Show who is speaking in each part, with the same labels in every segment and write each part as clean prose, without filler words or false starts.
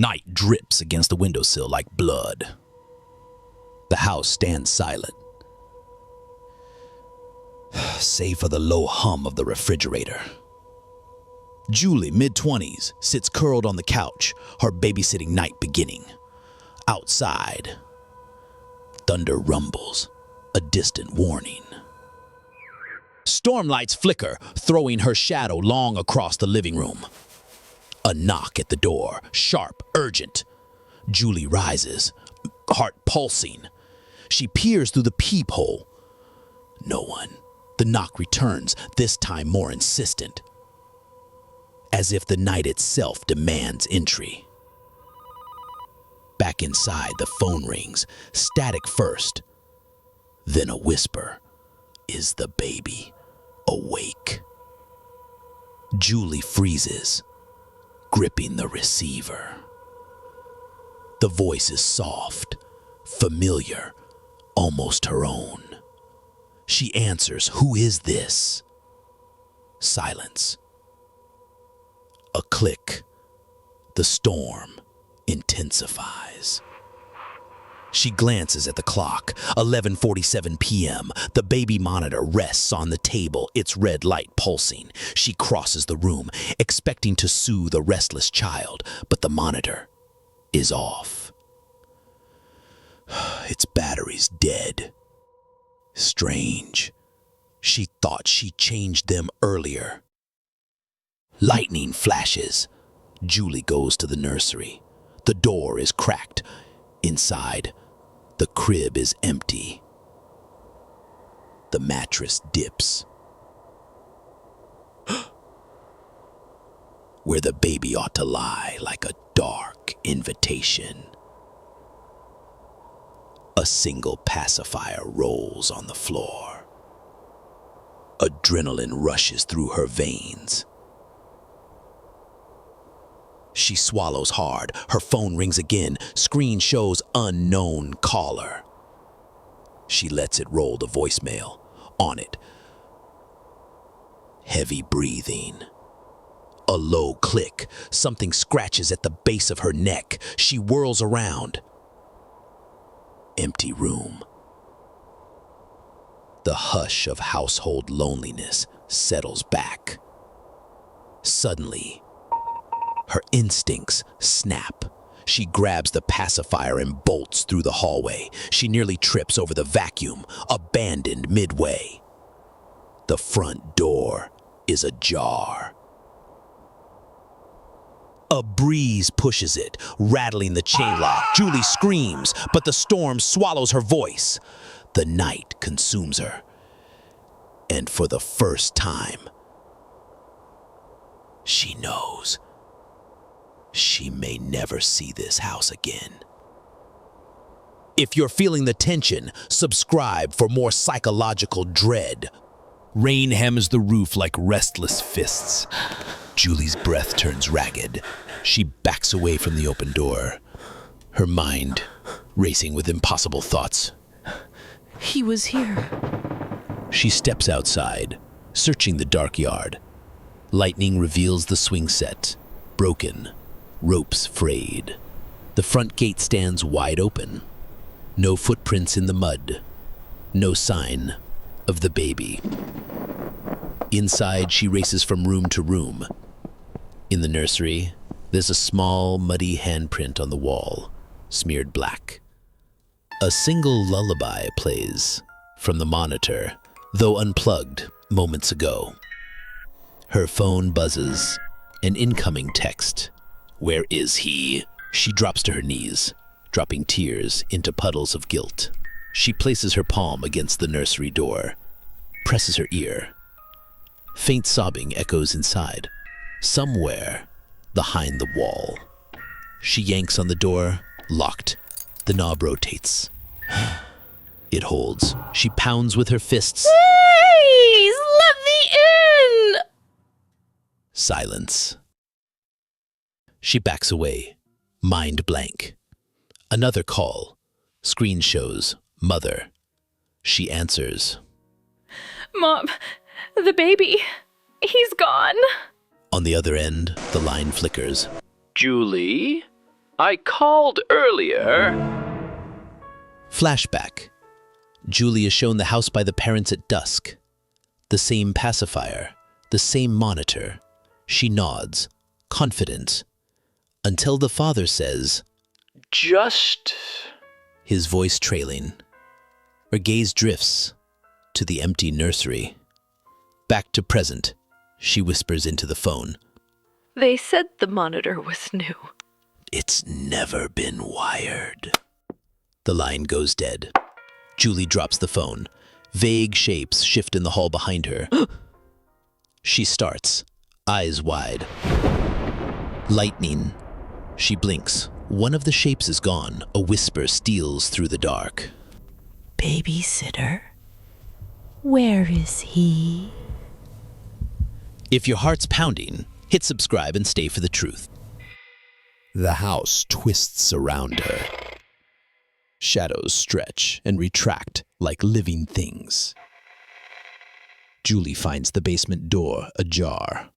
Speaker 1: Night drips against the windowsill like blood. The house stands silent, save for the low hum of the refrigerator. Julie, mid-20s, sits curled on the couch, her babysitting night beginning. Outside, thunder rumbles, a distant warning. Storm lights flicker, throwing her shadow long across the living room. A knock at the door, sharp, urgent. Julie rises, heart pulsing. She peers through the peephole. No one. The knock returns, this time more insistent, as if the night itself demands entry. Back inside, the phone rings, static first, then a whisper. Is the baby awake? Julie freezes, gripping the receiver. The voice is soft, familiar, almost her own. She answers, "Who is this?" Silence. A click. The storm intensifies. She glances at the clock, 11:47 p.m. The baby monitor rests on the table, its red light pulsing. She crosses the room, expecting to soothe a restless child, but the monitor is off. Its battery's dead. Strange. She thought she changed them earlier. Lightning flashes. Julie goes to the nursery. The door is cracked. Inside, the crib is empty. The mattress dips. Where the baby ought to lie, like a dark invitation. A single pacifier rolls on the floor. Adrenaline rushes through her veins. She swallows hard. Her phone rings again. Screen shows unknown caller. She lets it roll to voicemail. On it, heavy breathing. A low click. Something scratches at the base of her neck. She whirls around. Empty room. The hush of household loneliness settles back. Suddenly, her instincts snap. She grabs the pacifier and bolts through the hallway. She nearly trips over the vacuum, abandoned midway. The front door is ajar. A breeze pushes it, rattling the chain lock. Julie screams, but the storm swallows her voice. The night consumes her. And for the first time, she knows she may never see this house again. If you're feeling the tension, subscribe for more psychological dread. Rain hems the roof like restless fists. Julie's breath turns ragged. She backs away from the open door, her mind racing with impossible thoughts.
Speaker 2: He was here.
Speaker 1: She steps outside, searching the dark yard. Lightning reveals the swing set, broken, ropes frayed. The front gate stands wide open. No footprints in the mud. No sign of the baby. Inside, she races from room to room. In the nursery, there's a small, muddy handprint on the wall, smeared black. A single lullaby plays from the monitor, though unplugged moments ago. Her phone buzzes, an incoming text. Where is he? She drops to her knees, dropping tears into puddles of guilt. She places her palm against the nursery door, presses her ear. Faint sobbing echoes inside, somewhere behind the wall. She yanks on the door, locked. The knob rotates. It holds. She pounds with her fists.
Speaker 2: Please, let me in!
Speaker 1: Silence. She backs away, mind blank. Another call. Screen shows mother. She answers.
Speaker 2: Mom, the baby, he's gone.
Speaker 1: On the other end, the line flickers.
Speaker 3: Julie, I called earlier.
Speaker 1: Flashback. Julie is shown the house by the parents at dusk. The same pacifier, the same monitor. She nods, confident, until the father says,
Speaker 3: Just...
Speaker 1: his voice trailing. Her gaze drifts to the empty nursery. Back to present, she whispers into the phone.
Speaker 2: They said the monitor was new.
Speaker 1: It's never been wired. The line goes dead. Julie drops the phone. Vague shapes shift in the hall behind her. She starts, eyes wide. Lightning. She blinks. One of the shapes is gone. A whisper steals through the dark.
Speaker 4: Babysitter? Where is he?
Speaker 1: If your heart's pounding, hit subscribe and stay for the truth. The house twists around her. Shadows stretch and retract like living things. Julie finds the basement door ajar.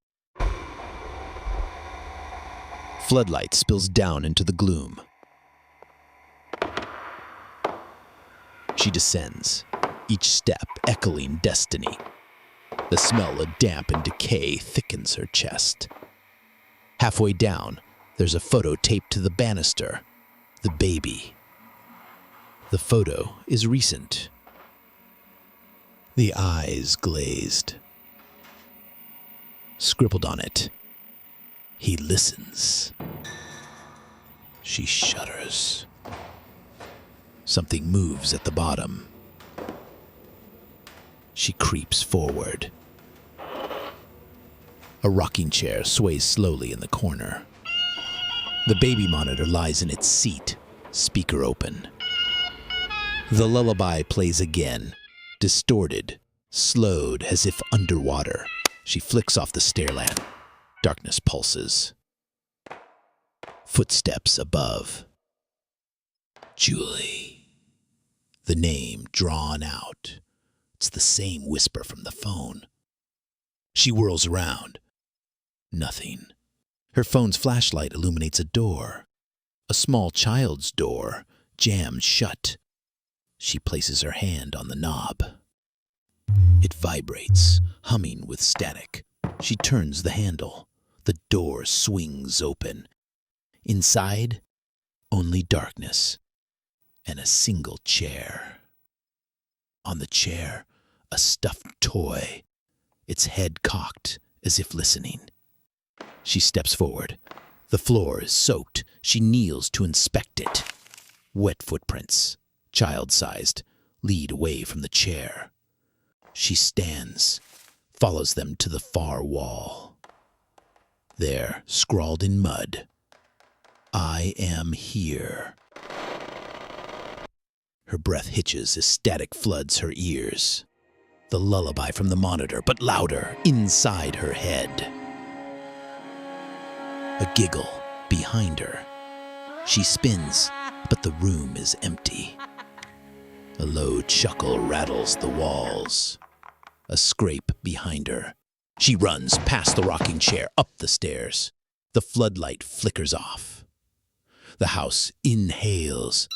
Speaker 1: Floodlight spills down into the gloom. She descends, each step echoing destiny. The smell of damp and decay thickens her chest. Halfway down, there's a photo taped to the banister. The baby. The photo is recent. The eyes glazed. Scribbled on it, he listens. She shudders. Something moves at the bottom. She creeps forward. A rocking chair sways slowly in the corner. The baby monitor lies in its seat, speaker open. The lullaby plays again, distorted, slowed as if underwater. She flicks off the stair lamp. Darkness pulses. Footsteps above. Julie. The name drawn out. It's the same whisper from the phone. She whirls around. Nothing. Her phone's flashlight illuminates a door. A small child's door, jammed shut. She places her hand on the knob. It vibrates, humming with static. She turns the handle. The door swings open. Inside, only darkness and a single chair. On the chair, a stuffed toy, its head cocked as if listening. She steps forward. The floor is soaked. She kneels to inspect it. Wet footprints, child-sized, lead away from the chair. She stands, follows them to the far wall. There, scrawled in mud, I am here. Her breath hitches as static floods her ears. The lullaby from the monitor, but louder, inside her head. A giggle behind her. She spins, but the room is empty. A low chuckle rattles the walls. A scrape behind her. She runs past the rocking chair, up the stairs. The floodlight flickers off. The house inhales.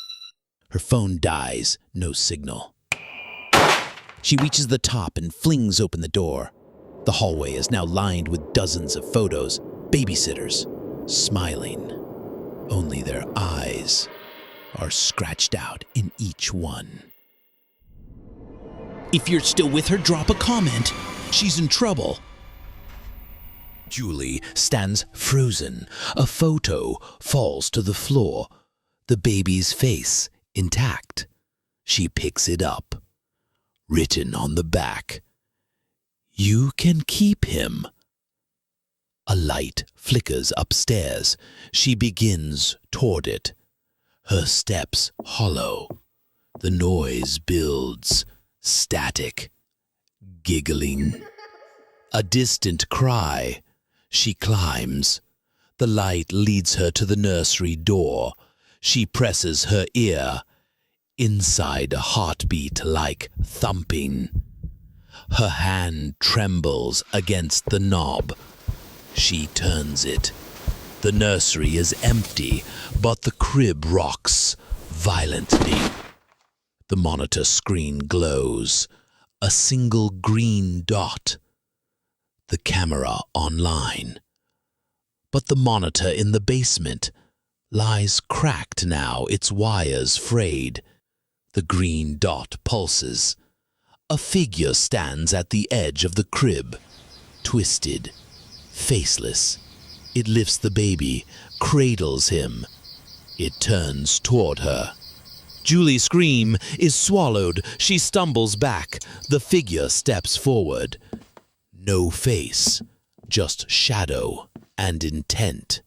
Speaker 1: Her phone dies, no signal. She reaches the top and flings open the door. The hallway is now lined with dozens of photos, babysitters, smiling. Only their eyes are scratched out in each one. If you're still with her, drop a comment. She's in trouble. Julie stands frozen. A photo falls to the floor. The baby's face intact. She picks it up. Written on the back, "You can keep him." A light flickers upstairs. She begins toward it. Her steps hollow. The noise builds, static, giggling. A distant cry. She climbs. The light leads her to the nursery door. She presses her ear. Inside, a heartbeat like thumping. Her hand trembles against the knob. She turns it. The nursery is empty, but the crib rocks violently. The monitor screen glows, a single green dot. The camera online. But the monitor in the basement lies cracked now, its wires frayed. The green dot pulses. A figure stands at the edge of the crib, twisted, faceless. It lifts the baby, cradles him. It turns toward her. Julie's scream is swallowed. She stumbles back. The figure steps forward. No face, just shadow and intent.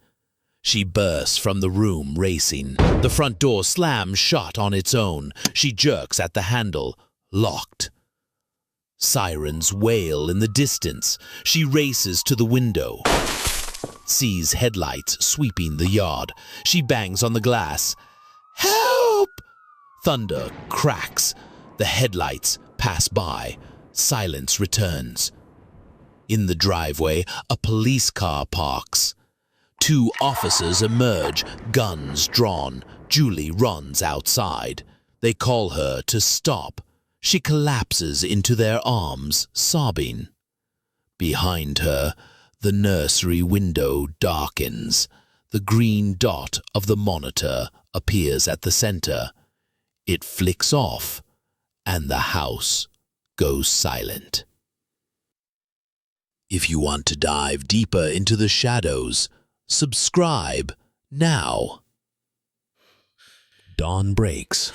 Speaker 1: She bursts from the room, racing. The front door slams shut on its own. She jerks at the handle, locked. Sirens wail in the distance. She races to the window, sees headlights sweeping the yard. She bangs on the glass. Help! Thunder cracks. The headlights pass by. Silence returns. In the driveway, a police car parks. 2 officers emerge, guns drawn. Julie runs outside. They call her to stop. She collapses into their arms, sobbing. Behind her, the nursery window darkens. The green dot of the monitor appears at the center. It flicks off, and the house goes silent. If you want to dive deeper into the shadows, subscribe now. Dawn breaks.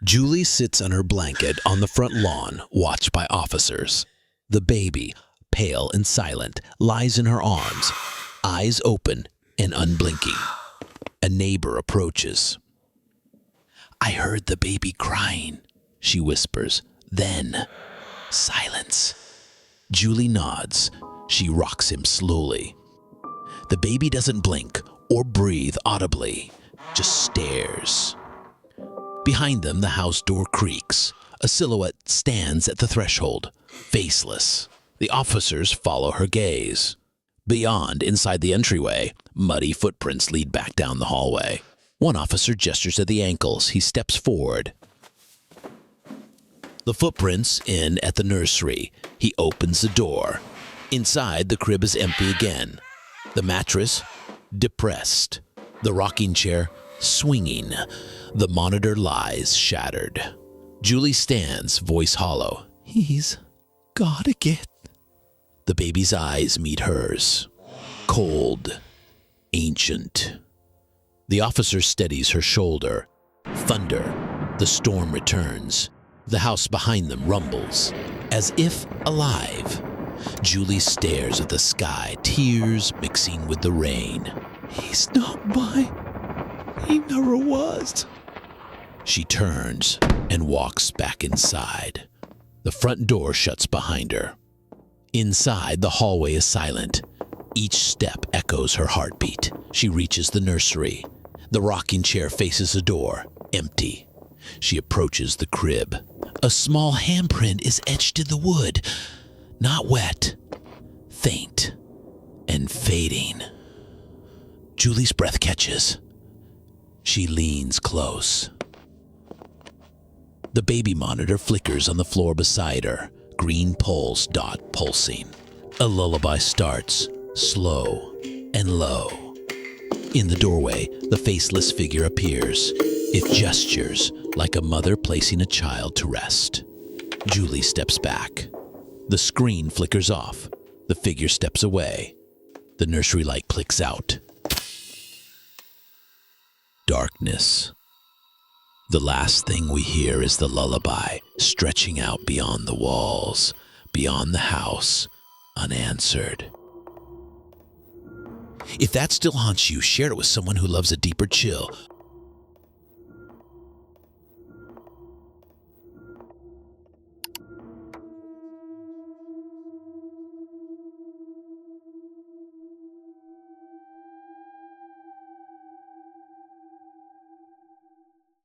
Speaker 1: Julie sits on her blanket on the front lawn, watched by officers. The baby, pale and silent, lies in her arms, eyes open and unblinking. A neighbor approaches. I heard the baby crying, she whispers. Then, silence. Julie nods. She rocks him slowly. The baby doesn't blink or breathe audibly, just stares. Behind them, the house door creaks. A silhouette stands at the threshold, faceless. The officers follow her gaze. Beyond, inside the entryway, muddy footprints lead back down the hallway. One officer gestures at the ankles. He steps forward. The footprints in at the nursery. He opens the door. Inside, the crib is empty again. The mattress, depressed. The rocking chair, swinging. The monitor lies shattered. Julie stands, voice hollow. He's gotta get. The baby's eyes meet hers. Cold, ancient. The officer steadies her shoulder. Thunder. The storm returns. The house behind them rumbles, as if alive. Julie stares at the sky, tears mixing with the rain. He's not mine. He never was. She turns and walks back inside. The front door shuts behind her. Inside, the hallway is silent. Each step echoes her heartbeat. She reaches the nursery. The rocking chair faces the door, empty. She approaches the crib. A small handprint is etched in the wood. Not wet, faint, and fading. Julie's breath catches. She leans close. The baby monitor flickers on the floor beside her, green pulse dot pulsing. A lullaby starts, slow and low. In the doorway, the faceless figure appears. It gestures like a mother placing a child to rest. Julie steps back. The screen flickers off. The figure steps away. The nursery light clicks out. Darkness. The last thing we hear is the lullaby, stretching out beyond the walls, beyond the house, unanswered. If that still haunts you, share it with someone who loves a deeper chill.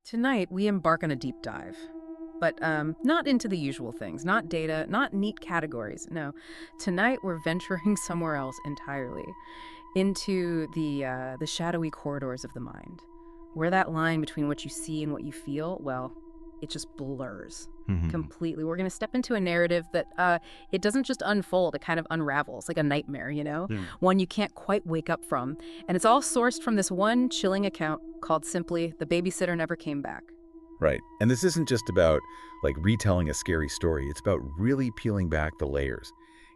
Speaker 5: Tonight, we embark on a deep dive. but not into the usual things, not data, not neat categories. No, tonight we're venturing somewhere else entirely, into the shadowy corridors of the mind, where that line between what you see and what you feel, well, it just blurs completely. We're going to step into a narrative that it doesn't just unfold, it kind of unravels like a nightmare, you know? One you can't quite wake up from. And it's all sourced from this one chilling account called simply "The Babysitter Never Came Back."
Speaker 6: Right. And this isn't just about like retelling a scary story. It's about really peeling back the layers,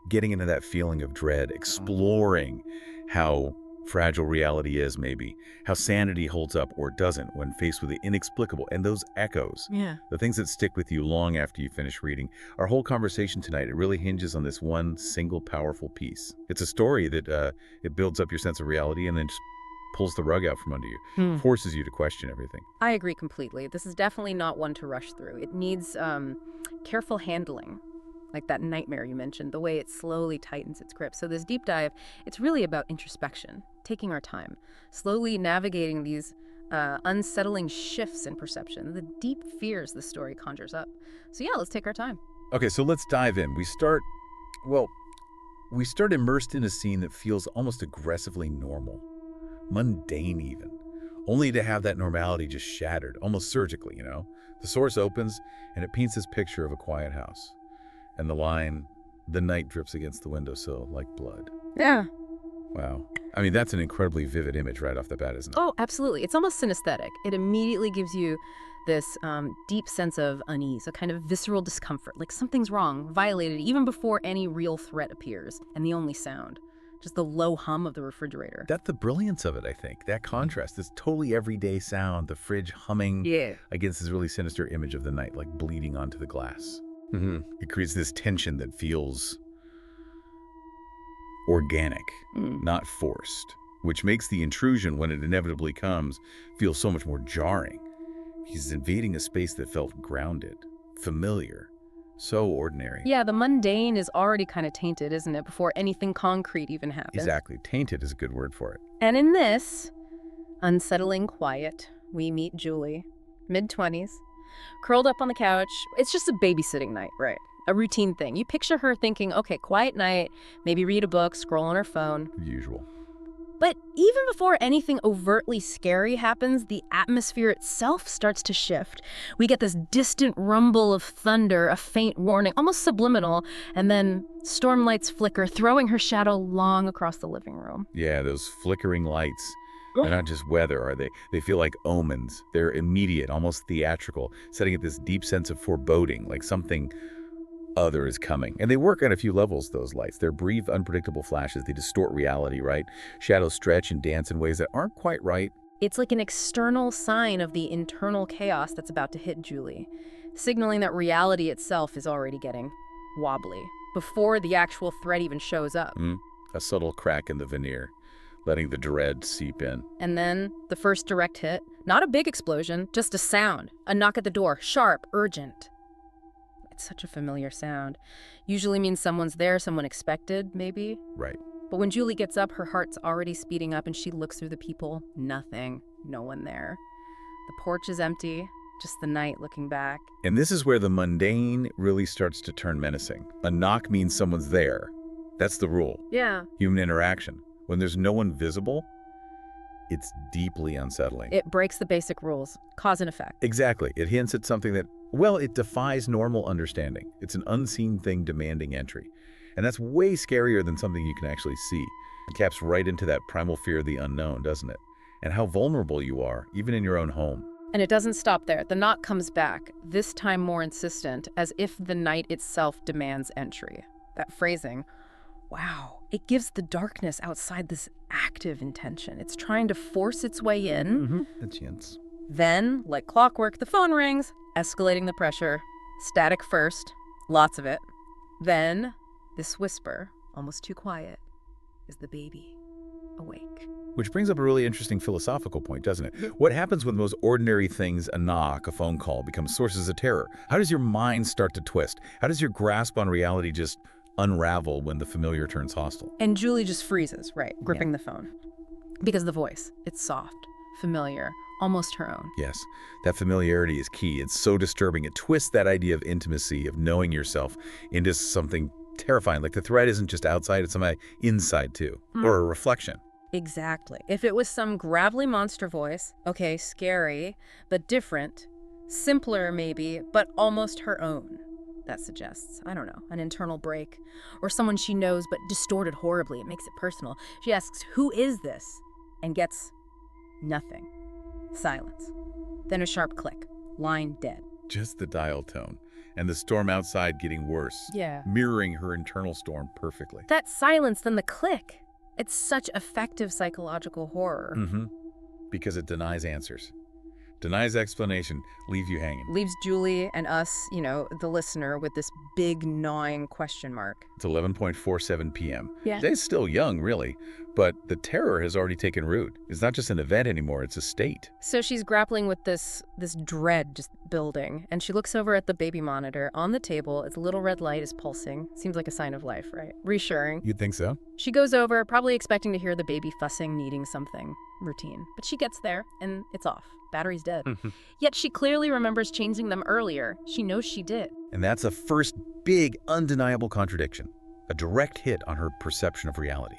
Speaker 6: getting into that feeling of dread, exploring how fragile reality is, maybe, how sanity holds up or doesn't when faced with the inexplicable, and those echoes, the things that stick with you long after you finish reading. Our whole conversation tonight, it really hinges on this one single powerful piece. It's a story that it builds up your sense of reality and then just pulls the rug out from under you, forces you to question everything.
Speaker 5: I agree completely. This is definitely not one to rush through. It needs careful handling. Like that nightmare you mentioned, the way it slowly tightens its grip. So this deep dive, it's really about introspection, taking our time, slowly navigating these unsettling shifts in perception, the deep fears the story conjures up. So yeah, let's take our time.
Speaker 6: Okay, so let's dive in. We start immersed in a scene that feels almost aggressively normal, mundane even, only to have that normality just shattered, almost surgically, you know? The source opens, and it paints this picture of a quiet house. And the line, "The night drips against the windowsill like blood."
Speaker 5: Yeah.
Speaker 6: Wow. I mean, that's an incredibly vivid image right off the bat, isn't it?
Speaker 5: Oh, absolutely. It's almost synesthetic. It immediately gives you this deep sense of unease, a kind of visceral discomfort, like something's wrong, violated, even before any real threat appears. And the only sound, just the low hum of the refrigerator.
Speaker 6: That's the brilliance of it, I think. That contrast, this totally everyday sound, the fridge humming against this really sinister image of the night, like bleeding onto the glass. It creates this tension that feels organic, not forced, which makes the intrusion, when it inevitably comes, feel so much more jarring. He's invading a space that felt grounded, familiar, so ordinary.
Speaker 5: Yeah, the mundane is already kind of tainted, isn't it, before anything concrete even happens?
Speaker 6: Exactly. Tainted is a good word for it.
Speaker 5: And in this unsettling quiet, we meet Julie, mid-20s, curled up on the couch. It's just a babysitting night, right? A routine thing. You picture her thinking, okay, quiet night, maybe read a book, scroll on her phone.
Speaker 6: Usual.
Speaker 5: But even before anything overtly scary happens, the atmosphere itself starts to shift. We get this distant rumble of thunder, a faint warning, almost subliminal, and then storm lights flicker, throwing her shadow long across the living room.
Speaker 6: Yeah, those flickering lights. They're not just weather, are they? They feel like omens. They're immediate, almost theatrical, setting up this deep sense of foreboding, like something other is coming. And they work on a few levels, those lights. They're brief, unpredictable flashes. They distort reality, right? Shadows stretch and dance in ways that aren't quite right.
Speaker 5: It's like an external sign of the internal chaos that's about to hit Julie, signaling that reality itself is already getting wobbly before the actual threat even shows up.
Speaker 6: A subtle crack in the veneer, letting the dread seep in.
Speaker 5: And then the first direct hit, not a big explosion, just a sound, a knock at the door, sharp, urgent. It's such a familiar sound. Usually means someone's there, someone expected, maybe.
Speaker 6: Right.
Speaker 5: But when Julie gets up, her heart's already speeding up and she looks through the people. Nothing. No one there. The porch is empty, just the night looking back.
Speaker 6: And this is where the mundane really starts to turn menacing. A knock means someone's there. That's the rule.
Speaker 5: Yeah.
Speaker 6: Human interaction. When there's no one visible, it's deeply unsettling.
Speaker 5: It breaks the basic rules, cause and effect.
Speaker 6: Exactly. It hints at something that, well, it defies normal understanding. It's an unseen thing demanding entry. And that's way scarier than something you can actually see. It taps right into that primal fear of the unknown, doesn't it? And how vulnerable you are, even in your own home.
Speaker 5: And it doesn't stop there. The knock comes back, this time more insistent, as if the night itself demands entry. That phrasing, wow, it gives the darkness outside this active intention. It's trying to force its way in.
Speaker 6: A chance.
Speaker 5: Then, like clockwork, the phone rings, escalating the pressure. Static first, lots of it. Then, this whisper, almost too quiet. Is the baby awake?
Speaker 6: Which brings up a really interesting philosophical point, doesn't it? What happens when the most ordinary things, a knock, a phone call, become sources of terror? How does your mind start to twist? How does your grasp on reality just unravel when the familiar turns hostile?
Speaker 5: And Julie just freezes, right, gripping the phone. Because the voice, it's soft, familiar, almost her own.
Speaker 6: Yes, that familiarity is key. It's so disturbing. It twists that idea of intimacy, of knowing yourself, into something terrifying. Like the threat isn't just outside, it's something inside too, or a reflection.
Speaker 5: Exactly. If it was some gravelly monster voice, okay, scary, but different, simpler maybe, but almost her own. That suggests, I don't know, an internal break, or someone she knows but distorted horribly. It makes it personal. She asks, "Who is this?" and gets nothing. Silence. Then a sharp click. Line dead.
Speaker 6: Just the dial tone. And the storm outside getting worse.
Speaker 5: Yeah.
Speaker 6: Mirroring her internal storm perfectly.
Speaker 5: That silence, then the click. It's such effective psychological horror.
Speaker 6: Because it denies answers. Denies explanation, leave you hanging.
Speaker 5: Leaves Julie and us, the listener, with this big gnawing question mark.
Speaker 6: It's 11:47 p.m.
Speaker 2: Yeah.
Speaker 6: Day's still young, really, but the terror has already taken root. It's not just an event anymore, it's a state.
Speaker 5: So she's grappling with this dread just building, and she looks over at the baby monitor on the table. Its little red light is pulsing. Seems like a sign of life, right? Reassuring.
Speaker 6: You'd think so?
Speaker 5: She goes over, probably expecting to hear the baby fussing, needing something. Routine. But she gets there, and it's off. Battery's dead. Yet she clearly remembers changing them earlier. She knows she did.
Speaker 6: And that's a first big, undeniable contradiction. A direct hit on her perception of reality,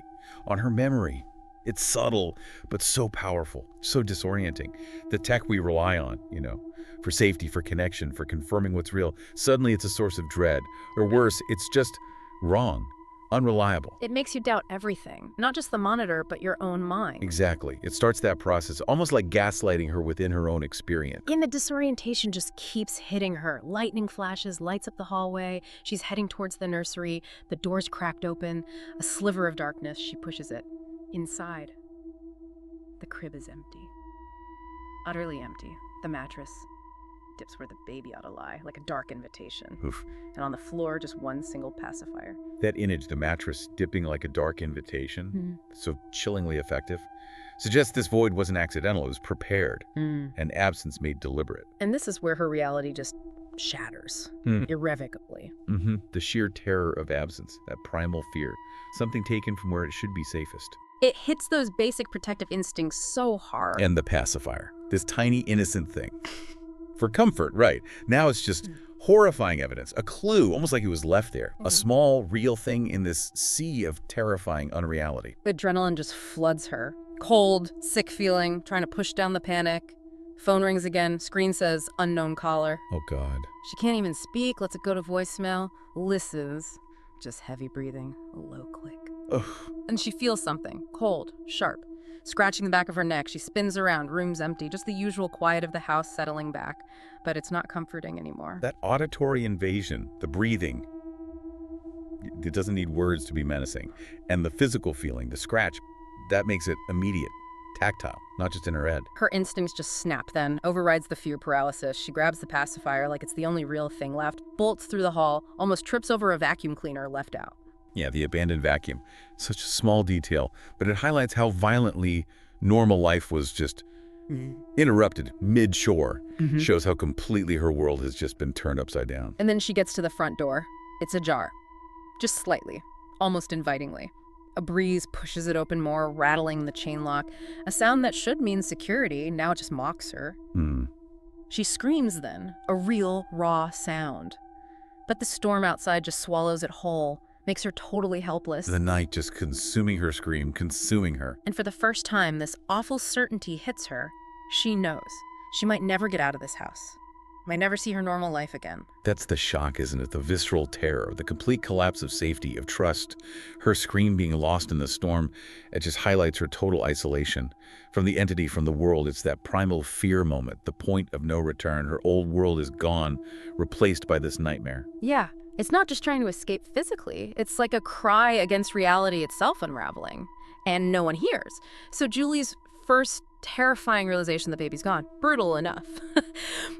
Speaker 6: on her memory. It's subtle, but so powerful, so disorienting. The tech we rely on, for safety, for connection, for confirming what's real, suddenly it's a source of dread. Or worse, it's just wrong, unreliable.
Speaker 5: It makes you doubt everything, not just the monitor, but your own mind.
Speaker 6: Exactly. It starts that process, almost like gaslighting her within her own experience.
Speaker 5: And the disorientation just keeps hitting her. Lightning flashes, lights up the hallway. She's heading towards the nursery. The door's cracked open. A sliver of darkness. She pushes it. Inside, the crib is empty. Utterly empty. The mattress dips where the baby ought to lie, like a dark invitation.
Speaker 6: Oof.
Speaker 5: And on the floor, just one single pacifier.
Speaker 6: That image, the mattress dipping like a dark invitation, so chillingly effective, suggests this void wasn't accidental, it was prepared, and absence made deliberate.
Speaker 5: And this is where her reality just shatters, irrevocably.
Speaker 6: The sheer terror of absence, that primal fear, something taken from where it should be safest.
Speaker 5: It hits those basic protective instincts so hard.
Speaker 6: And the pacifier, this tiny innocent thing. For comfort, right. Now it's just horrifying evidence, a clue, almost like it was left there. A small, real thing in this sea of terrifying unreality.
Speaker 5: Adrenaline just floods her. Cold, sick feeling, trying to push down the panic. Phone rings again, screen says unknown caller.
Speaker 6: Oh, God.
Speaker 5: She can't even speak, lets it go to voicemail, listens. Just heavy breathing, a low click.
Speaker 6: Ugh.
Speaker 5: And she feels something, cold, sharp. Scratching the back of her neck, she spins around, room's empty, just the usual quiet of the house settling back. But it's not comforting anymore.
Speaker 6: That auditory invasion, the breathing, it doesn't need words to be menacing. And the physical feeling, the scratch, that makes it immediate, tactile, not just in her head.
Speaker 5: Her instincts just snap then, overrides the fear paralysis. She grabs the pacifier like it's the only real thing left, bolts through the hall, almost trips over a vacuum cleaner left out.
Speaker 6: Yeah, the abandoned vacuum. Such a small detail, but it highlights how violently normal life was just interrupted mid-shore. Shows how completely her world has just been turned upside down.
Speaker 5: And then she gets to the front door. It's ajar. Just slightly, almost invitingly. A breeze pushes it open more, rattling the chain lock. A sound that should mean security now just mocks her. She screams then, a real, raw sound. But the storm outside just swallows it whole, makes her totally helpless.
Speaker 6: The night just consuming her scream, consuming her.
Speaker 5: And for the first time, this awful certainty hits her. She knows. She might never get out of this house. Might never see her normal life again.
Speaker 6: That's the shock, isn't it? The visceral terror, the complete collapse of safety, of trust. Her scream being lost in the storm, it just highlights her total isolation. From the entity, from the world, it's that primal fear moment, the point of no return. Her old world is gone, replaced by this nightmare.
Speaker 5: Yeah. It's not just trying to escape physically. It's like a cry against reality itself unraveling. And no one hears. So Julie's first terrifying realization the baby's gone. Brutal enough.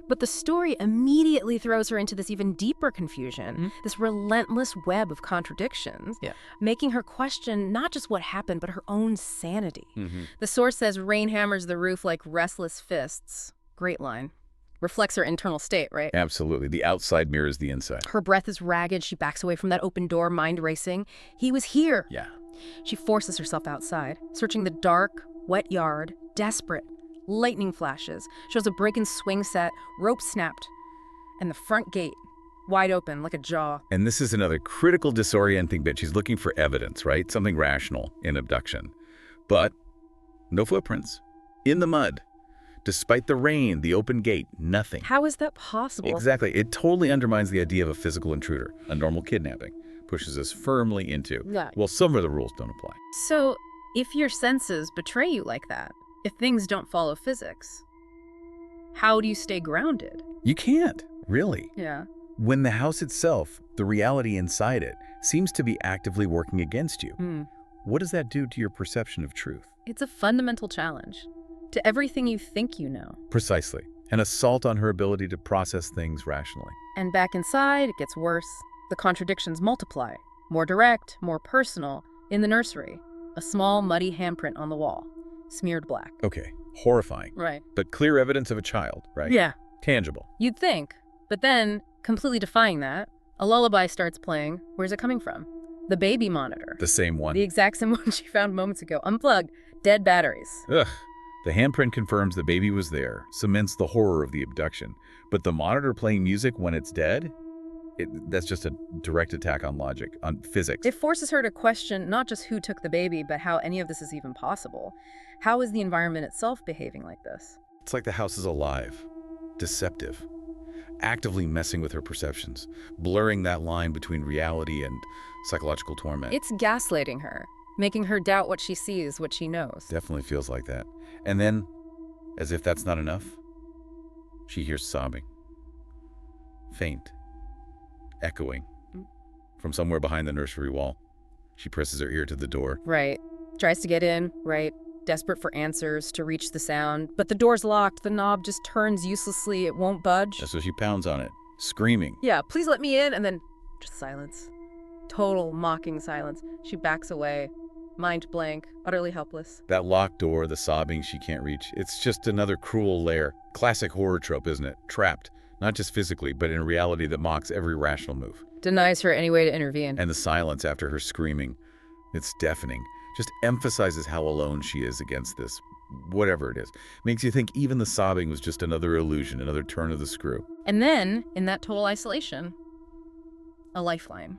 Speaker 5: But the story immediately throws her into this even deeper confusion, this relentless web of contradictions, making her question not just what happened, but her own sanity. The source says rain hammers the roof like restless fists. Great line. Reflects her internal state, right?
Speaker 6: Absolutely. The outside mirrors the inside.
Speaker 5: Her breath is ragged. She backs away from that open door, mind racing. He was here.
Speaker 6: Yeah.
Speaker 5: She forces herself outside, searching the dark, wet yard, desperate, Lightning flashes, shows a break and swing set, rope snapped, and the front gate wide open like a jaw.
Speaker 6: And this is another critical disorienting bit. She's looking for evidence, right? Something rational in abduction. But no footprints. In the mud. Despite the rain, the open gate, nothing.
Speaker 5: How is that possible?
Speaker 6: Exactly. It totally undermines the idea of a physical intruder. A normal kidnapping pushes us firmly into,
Speaker 5: Yeah.
Speaker 6: well, some of the rules don't apply.
Speaker 5: So, if your senses betray you like that, if things don't follow physics, how do you stay grounded?
Speaker 6: You can't, really.
Speaker 5: Yeah.
Speaker 6: When the house itself, the reality inside it, seems to be actively working against you, what does that do to your perception of truth?
Speaker 5: It's a fundamental challenge to everything you think you know.
Speaker 6: Precisely. An assault on her ability to process things rationally.
Speaker 5: And back inside, it gets worse. The contradictions multiply. More direct, more personal. In the nursery, a small, muddy handprint on the wall, smeared black.
Speaker 6: Okay, horrifying.
Speaker 5: Right.
Speaker 6: But clear evidence of a child, right?
Speaker 5: Yeah.
Speaker 6: Tangible.
Speaker 5: You'd think. But then, completely defying that, a lullaby starts playing. Where's it coming from? The baby monitor.
Speaker 6: The same one.
Speaker 5: The exact same one she found moments ago. Unplugged. Dead batteries.
Speaker 6: Ugh. The handprint confirms the baby was there, cements the horror of the abduction. But the monitor playing music when it's dead? That's just a direct attack on logic, on physics.
Speaker 5: It forces her to question not just who took the baby, but how any of this is even possible. How is the environment itself behaving like this?
Speaker 6: It's like the house is alive, deceptive, actively messing with her perceptions, blurring that line between reality and psychological torment.
Speaker 5: It's gaslighting her, making her doubt what she sees, what she knows.
Speaker 6: Definitely feels like that. And then, as if that's not enough, she hears sobbing. Faint. Echoing. From somewhere behind the nursery wall. She presses her ear to the door.
Speaker 5: Right. Tries to get in, right. Desperate for answers, to reach the sound. But the door's locked, the knob just turns uselessly, it won't budge.
Speaker 6: So she pounds on it, screaming.
Speaker 5: Yeah, please let me in, and then just silence. Total mocking silence. She backs away, mind blank, utterly helpless.
Speaker 6: That locked door, the sobbing she can't reach, it's just another cruel lair. Classic horror trope, isn't it? Trapped, not just physically, but in a reality that mocks every rational move.
Speaker 5: Denies her any way to intervene.
Speaker 6: And the silence after her screaming, it's deafening. Just emphasizes how alone she is against this, whatever it is. Makes you think even the sobbing was just another illusion, another turn of the screw.
Speaker 5: And then, in that total isolation, a lifeline.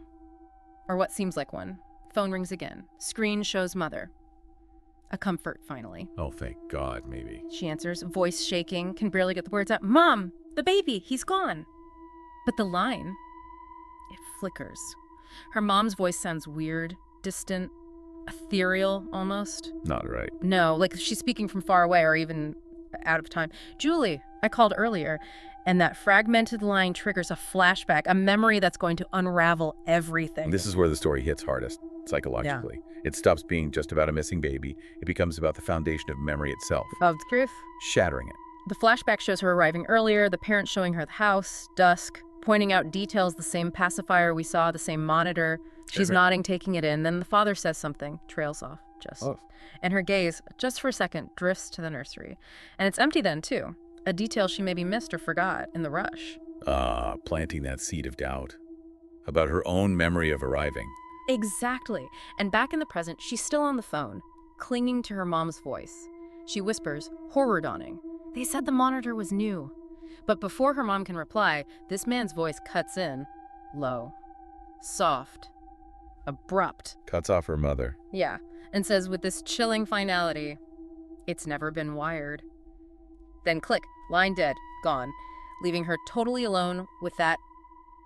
Speaker 5: Or what seems like one. Phone rings again. Screen shows mother. A comfort, finally.
Speaker 6: Oh, thank God, maybe.
Speaker 5: She answers, voice shaking, can barely get the words out. Mom, the baby, he's gone. But the line, it flickers. Her mom's voice sounds weird, distant, ethereal almost.
Speaker 6: Not right.
Speaker 5: No, like she's speaking from far away or even out of time. Julie, I called earlier, and that fragmented line triggers a flashback, a memory that's going to unravel everything.
Speaker 6: This is where the story hits hardest, psychologically. It stops being just about a missing baby. It becomes about the foundation of memory itself.
Speaker 5: Of the truth.
Speaker 6: Shattering it.
Speaker 5: The flashback shows her arriving earlier, the parents showing her the house, dusk, pointing out details, the same pacifier we saw, the same monitor. She's nodding, taking it in. Then the father says something, trails off, just.
Speaker 6: Oh.
Speaker 5: And her gaze, just for a second, drifts to the nursery. And it's empty then, too. A detail she maybe missed or forgot in the rush.
Speaker 6: Planting that seed of doubt about her own memory of arriving.
Speaker 5: Exactly. And back in the present, she's still on the phone, clinging to her mom's voice. She whispers, horror dawning. They said the monitor was new. But before her mom can reply, this man's voice cuts in, low, soft, abrupt.
Speaker 6: Cuts off her mother.
Speaker 5: Yeah, and says with this chilling finality, it's never been wired. Then click, line dead, gone, leaving her totally alone with that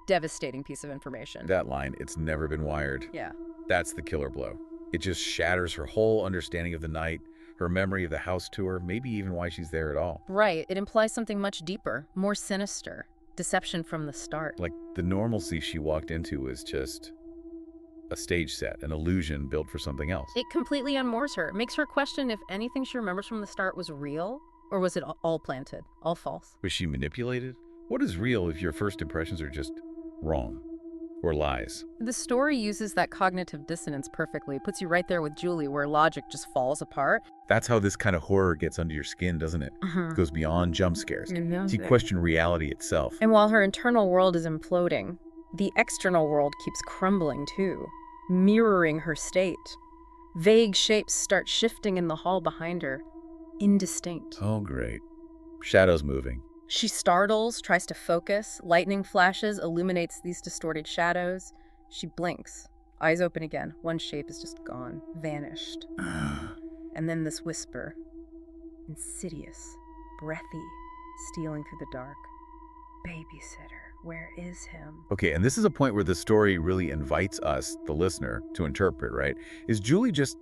Speaker 5: devastating piece of information.
Speaker 6: That line, it's never been wired.
Speaker 5: Yeah.
Speaker 6: That's the killer blow. It just shatters her whole understanding of the night, her memory of the house tour, maybe even why she's there at all.
Speaker 5: Right. It implies something much deeper, more sinister. Deception from the start.
Speaker 6: Like the normalcy she walked into was just a stage set, an illusion built for something else.
Speaker 5: It completely unmoors her. It makes her question if anything she remembers from the start was real, or was it all planted, all false?
Speaker 6: Was she manipulated? What is real if your first impressions are just wrong or lies?
Speaker 5: The story uses that cognitive dissonance perfectly. It puts you right there with Julie, where logic just falls apart.
Speaker 6: That's how this kind of horror gets under your skin, doesn't it? It goes beyond jump scares. You question reality itself.
Speaker 5: And while her internal world is imploding, the external world keeps crumbling too, mirroring her state. Vague shapes start shifting in the hall behind her. indistinct.
Speaker 6: Oh, great. Shadows moving.
Speaker 5: She startles, tries to focus. Lightning flashes, illuminates these distorted shadows. She blinks. Eyes open again. One shape is just gone, vanished. And then this whisper. Insidious, breathy, stealing through the dark. Babysitter, where is him?
Speaker 6: Okay, and this is a point where the story really invites us, the listener, to interpret, right? Is Julie just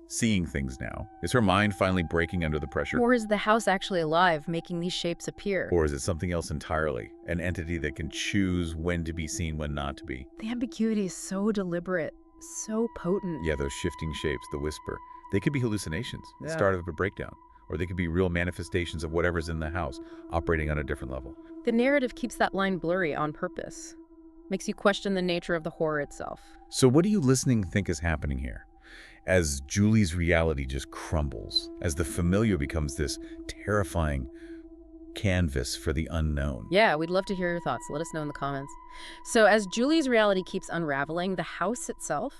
Speaker 6: seeing things now? Is her mind finally breaking under the pressure?
Speaker 5: Or is the house actually alive, making these shapes appear?
Speaker 6: Or is it something else entirely? An entity that can choose when to be seen, when not to be?
Speaker 5: The ambiguity is so deliberate, so potent.
Speaker 6: Yeah, those shifting shapes, the whisper. They could be hallucinations, the start of a breakdown. Or they could be real manifestations of whatever's in the house, operating on a different level.
Speaker 5: The narrative keeps that line blurry on purpose. Makes you question the nature of the horror itself.
Speaker 6: So what do you listening think is happening here? As Julie's reality just crumbles, as the familiar becomes this terrifying canvas for the unknown.
Speaker 5: Yeah, we'd love to hear your thoughts. Let us know in the comments. So as Julie's reality keeps unraveling, the house itself,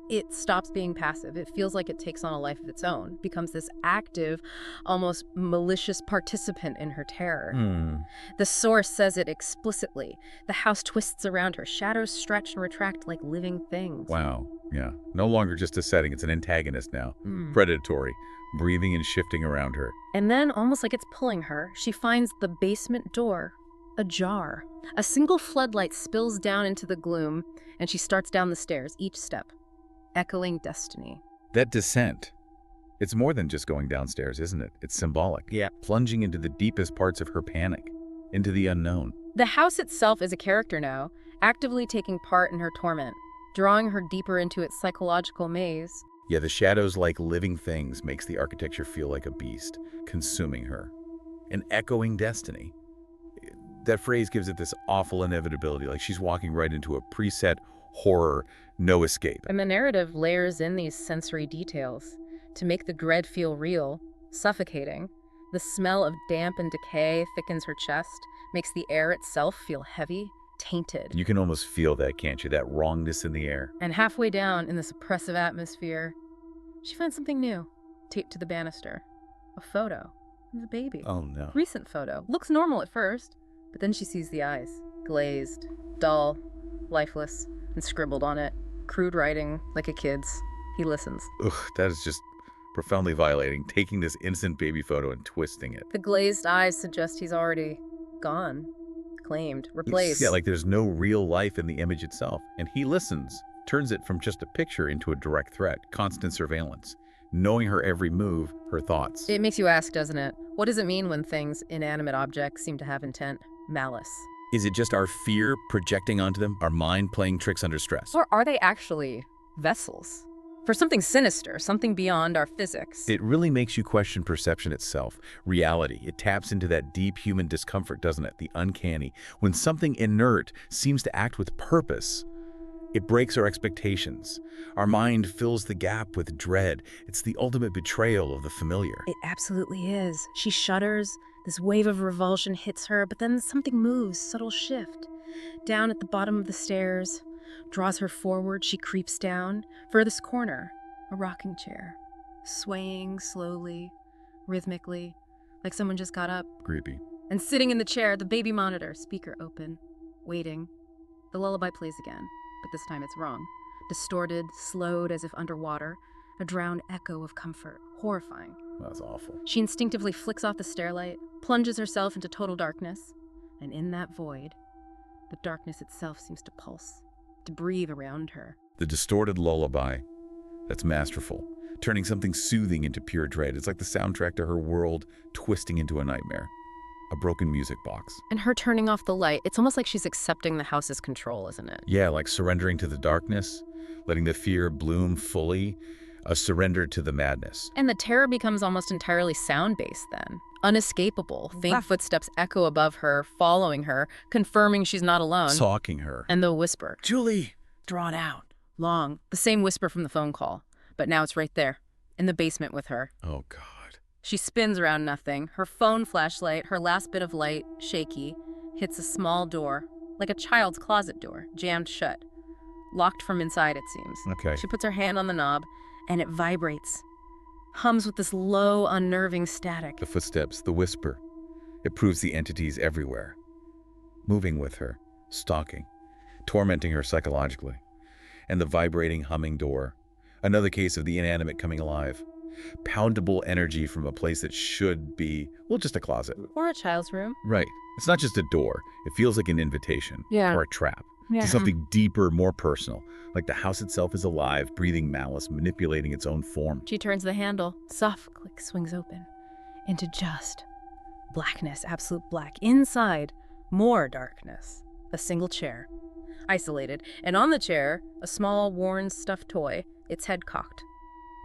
Speaker 5: it stops being passive. It feels like it takes on a life of its own, becomes this active, almost malicious participant in her terror. The source says it explicitly. The house twists around her. Shadows stretch and retract like living things.
Speaker 6: Wow, yeah. No longer just a setting, it's an antagonist now. Predatory, breathing and shifting around her.
Speaker 5: And then, almost like it's pulling her, she finds the basement door ajar. A single floodlight spills down into the gloom, and she starts down the stairs, each step echoing destiny.
Speaker 6: That descent, it's more than just going downstairs, isn't it? It's symbolic.
Speaker 3: Yeah.
Speaker 6: Plunging into the deepest parts of her panic, into the unknown.
Speaker 5: The house itself is a character now, actively taking part in her torment, drawing her deeper into its psychological maze.
Speaker 6: Yeah, the shadows like living things makes the architecture feel like a beast, consuming her. An echoing destiny. That phrase gives it this awful inevitability, like she's walking right into a preset horror, no escape.
Speaker 5: And the narrative layers in these sensory details to make the dread feel real, suffocating. The smell of damp and decay thickens her chest, makes the air itself feel heavy, tainted.
Speaker 6: You can almost feel that, can't you? That wrongness in the air.
Speaker 5: And halfway down in this oppressive atmosphere, she finds something new, taped to the banister. A photo of the baby.
Speaker 6: Oh no.
Speaker 5: Recent photo. Looks normal at first, but then she sees the eyes. Glazed, dull, lifeless, and scribbled on it. Crude writing, like a kid's. He listens.
Speaker 6: Ugh, that is just profoundly violating, taking this innocent baby photo and twisting it.
Speaker 5: The glazed eyes suggest he's already gone, claimed, replaced.
Speaker 6: Yeah, like there's no real life in the image itself. And he listens, turns it from just a picture into a direct threat, constant surveillance, knowing her every move, her thoughts.
Speaker 5: It makes you ask, doesn't it? What does it mean when things, inanimate objects, seem to have intent? Malice.
Speaker 1: Is it just our fear projecting onto them, our mind playing tricks under stress?
Speaker 5: Or are they actually vessels for something sinister, something beyond our physics?
Speaker 6: It really makes you question perception itself, reality. It taps into that deep human discomfort, doesn't it? The uncanny. When something inert seems to act with purpose, it breaks our expectations. Our mind fills the gap with dread. It's the ultimate betrayal of the familiar.
Speaker 5: It absolutely is. She shudders. This wave of revulsion hits her, but then something moves, subtle shift. Down at the bottom of the stairs, draws her forward, she creeps down. Furthest corner, a rocking chair, swaying slowly, rhythmically, like someone just got up.
Speaker 6: Creepy.
Speaker 5: And sitting in the chair, the baby monitor, speaker open, waiting. The lullaby plays again, but this time it's wrong. Distorted, slowed as if underwater, a drowned echo of comfort, horrifying.
Speaker 6: That's awful.
Speaker 5: She instinctively flicks off the stairlight, plunges herself into total darkness, and in that void, the darkness itself seems to pulse, to breathe around her.
Speaker 6: The distorted lullaby, that's masterful, turning something soothing into pure dread. It's like the soundtrack to her world twisting into a nightmare. A broken music box.
Speaker 5: And her turning off the light, it's almost like she's accepting the house's control, isn't it?
Speaker 6: Yeah, like surrendering to the darkness, letting the fear bloom fully, a surrender to the madness.
Speaker 5: And the terror becomes almost entirely sound-based then. Unescapable. Faint footsteps echo above her, following her, confirming she's not alone.
Speaker 6: Stalking her.
Speaker 5: And the whisper.
Speaker 6: Julie!
Speaker 5: Drawn out. Long. The same whisper from the phone call. But now it's right there, in the basement with her.
Speaker 6: Oh, God.
Speaker 5: She spins around nothing. Her phone flashlight, her last bit of light, shaky, hits a small door, like a child's closet door, jammed shut. Locked from inside, it seems.
Speaker 6: Okay.
Speaker 5: She puts her hand on the knob, and it vibrates. hums with this low, unnerving static.
Speaker 6: The footsteps, the whisper. It proves the entity's everywhere. Moving with her, stalking, tormenting her psychologically. And the vibrating, humming door. Another case of the inanimate coming alive. Poundable energy from a place that should be, well, just a closet.
Speaker 5: Or a child's room.
Speaker 6: Right. It's not just a door. It feels like an invitation.
Speaker 5: Yeah.
Speaker 6: Or a trap.
Speaker 5: Yeah.
Speaker 6: To something deeper, more personal. Like the house itself is alive, breathing malice, manipulating its own form.
Speaker 5: She turns the handle. Soft click swings open. Into just blackness, absolute black. Inside, more darkness. A single chair. Isolated. And on the chair, a small, worn, stuffed toy, its head cocked.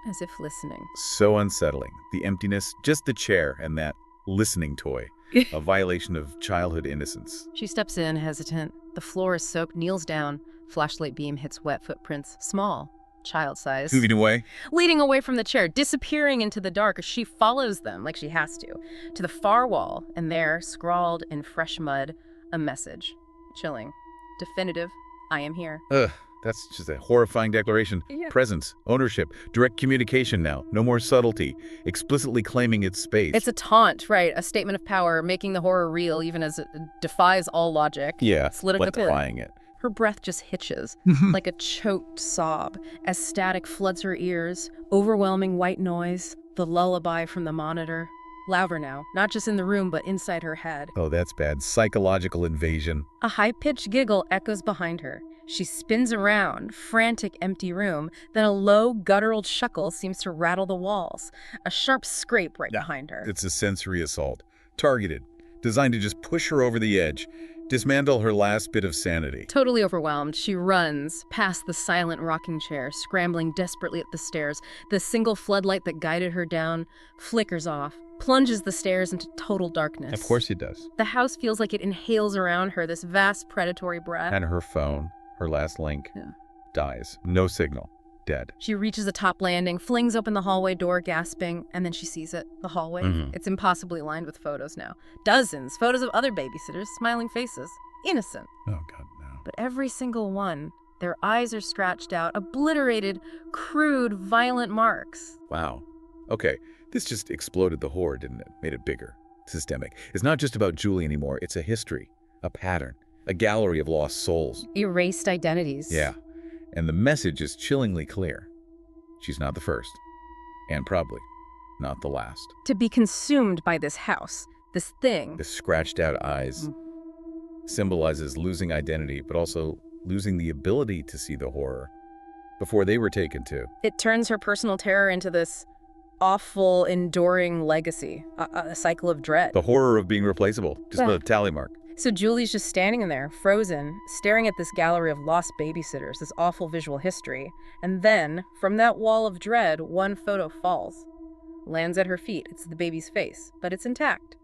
Speaker 5: As if listening.
Speaker 6: So unsettling. The emptiness, just the chair and that listening toy. A violation of childhood innocence.
Speaker 5: She steps in, hesitant. The floor is soaked, kneels down. Flashlight beam hits wet footprints. Small, child size.
Speaker 6: Moving away.
Speaker 5: Leading away from the chair, disappearing into the dark as she follows them like she has to the far wall, and there, scrawled in fresh mud, a message. Chilling. Definitive. I am here.
Speaker 6: Ugh, that's just a horrifying declaration.
Speaker 5: Yeah.
Speaker 6: Presence, ownership, direct communication now. No more subtlety. Explicitly claiming its space.
Speaker 5: It's a taunt, right? A statement of power, making the horror real even as it defies all logic.
Speaker 6: Yeah,
Speaker 5: Slitting the pit.
Speaker 6: defying it.
Speaker 5: Her breath just hitches, like a choked sob, as static floods her ears, overwhelming white noise, the lullaby from the monitor. Louder now, not just in the room, but inside her head.
Speaker 6: Oh, that's bad. Psychological invasion.
Speaker 5: A high-pitched giggle echoes behind her. She spins around, frantic empty room, then a low, guttural chuckle seems to rattle the walls. A sharp scrape right behind her.
Speaker 6: It's a sensory assault. Targeted. Designed to just push her over the edge. Dismantle her last bit of sanity.
Speaker 5: Totally overwhelmed, she runs past the silent rocking chair, scrambling desperately up the stairs. The single floodlight that guided her down flickers off, plunges the stairs into total darkness.
Speaker 6: Of course he does.
Speaker 5: The house feels like it inhales around her, this vast predatory breath.
Speaker 6: And her phone, her last link, dies. No signal. Dead.
Speaker 5: She reaches the top landing, flings open the hallway door, gasping, and then she sees it, the hallway. It's impossibly lined with photos now. Dozens, photos of other babysitters, smiling faces, innocent.
Speaker 6: Oh, God, no.
Speaker 5: But every single one, their eyes are scratched out, obliterated, crude, violent marks.
Speaker 6: Wow. Okay, this just exploded the horror, didn't it? Made it bigger. Systemic. It's not just about Julie anymore. It's a history, a pattern, a gallery of lost souls.
Speaker 5: Erased identities.
Speaker 6: Yeah. And the message is chillingly clear. She's not the first. And probably not the last.
Speaker 5: To be consumed by this house, this thing.
Speaker 6: The scratched out eyes symbolizes losing identity, but also losing the ability to see the horror before they were taken to.
Speaker 5: It turns her personal terror into this awful, enduring legacy, a cycle of dread.
Speaker 6: The horror of being replaceable. Just a tally mark.
Speaker 5: So Julie's just standing in there, frozen, staring at this gallery of lost babysitters, this awful visual history. And then, from that wall of dread, one photo falls. Lands at her feet. It's the baby's face, but it's intact.